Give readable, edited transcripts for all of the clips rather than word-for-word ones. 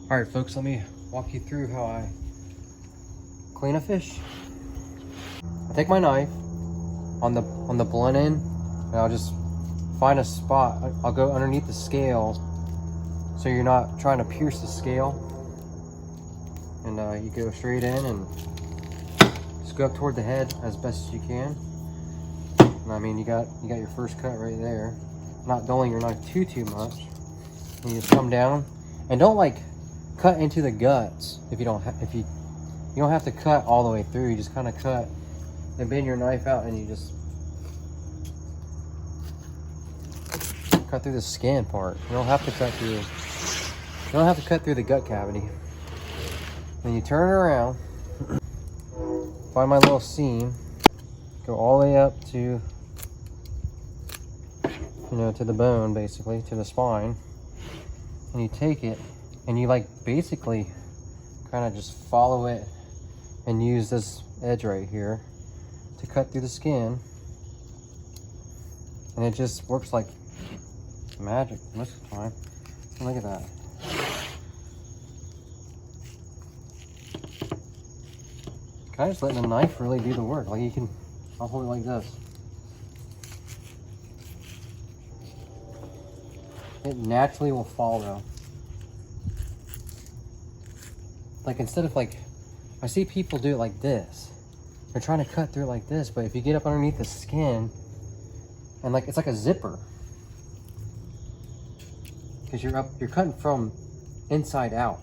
All right, folks, let me walk you through how I clean a fish. I take my knife on the blunt end, and I'll just find a spot. I'll go underneath the scale, so you're not trying to pierce the scale. And you go straight in and just go up toward the head as best as you can. And I mean, you got your first cut right there. Not dulling your knife too much. And you just come down, and don't like cut into the guts if you don't you don't have to cut all the way through. You just kind of cut and bend your knife out, and you just cut through the skin part. You don't have to cut through. You don't have to cut through the gut cavity. Then you turn it around, find my little seam, go all the way up to, you know, to the bone, basically to the spine, and you take it and you like basically kind of just follow it and use this edge right here to cut through the skin, and it just works like magic most of the time. Look at that. Kind of just letting the knife really do the work. Like I'll hold it like this. It naturally will follow. Like instead of like, I see people do it like this. They're trying to cut through it like this, but if you get up underneath the skin, and like it's like a zipper, because you're cutting from inside out,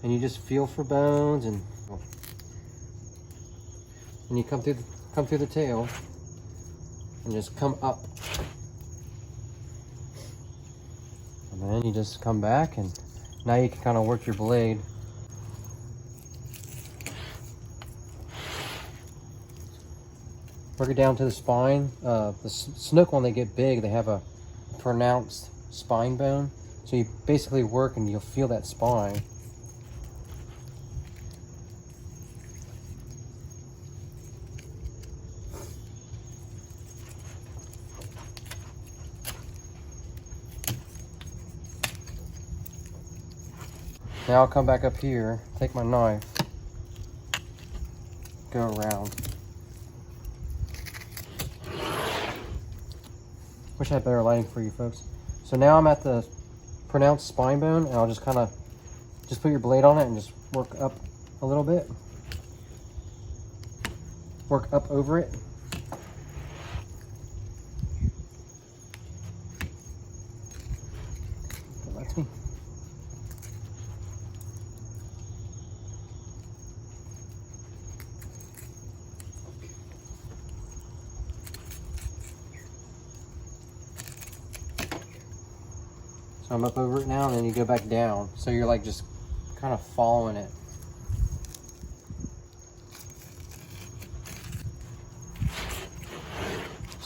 and you just feel for bones, and you come through the tail, and just come up, and then you just come back, and now you can kind of work your blade. Work it down to the spine. The snook, when they get big, they have a pronounced spine bone. So you basically work and you'll feel that spine. Now I'll come back up here, take my knife, go around. Wish I had better lighting for you folks. So now I'm at the pronounced spine bone, and I'll just kind of put your blade on it and just work up a little bit. Work up over it. That's me. So I'm up over it now, and then you go back down. So you're like just kind of following it.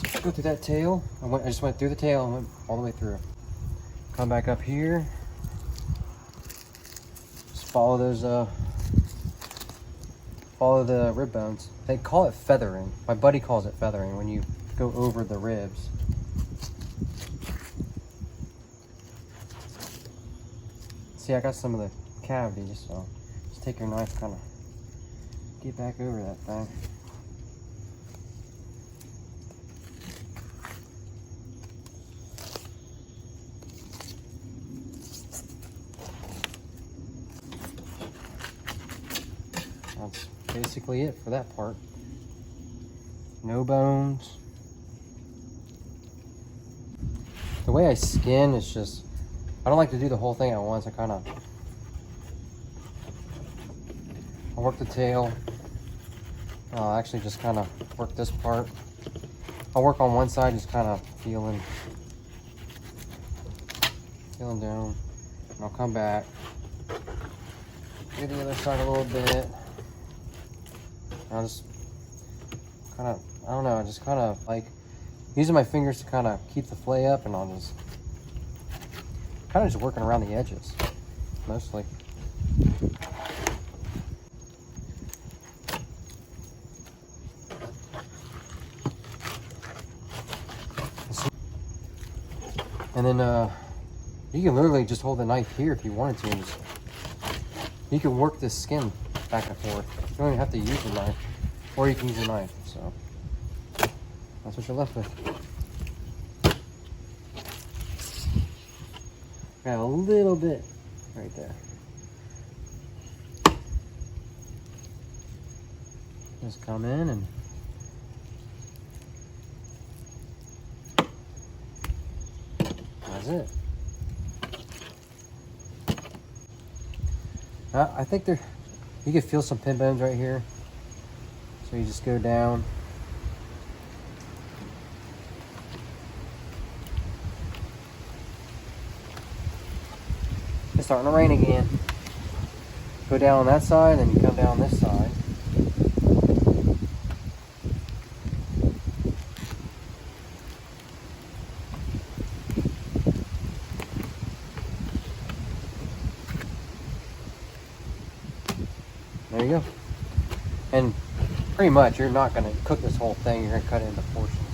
So go through that tail. I just went through the tail and went all the way through. Come back up here. Just follow those follow the rib bones. They call it feathering. My buddy calls it feathering when you go over the ribs. See, I got some of the cavity, so just take your knife, kind of get back over that thing. That's basically it for that part. No bones. The way I skin is just, I don't like to do the whole thing at once. I'll work the tail. I'll actually just kind of work this part. I'll work on one side, just kind of feeling down. And I'll come back, do the other side a little bit. I'll just kind of, I don't know, just kind of like using my fingers to kind of keep the fillet up, and I'll just kind of just working around the edges, mostly. And then You can literally just hold the knife here if you wanted to. You can work this skin back and forth. You don't even have to use the knife. Or you can use a knife, so. That's what you're left with. Got a little bit right there. Just come in and that's it. I think you can feel some pin bones right here. So you just go down. It's starting to rain again. Go down on that side, then you come down this side. There you go. And pretty much, you're not going to cook this whole thing. You're going to cut it into portions.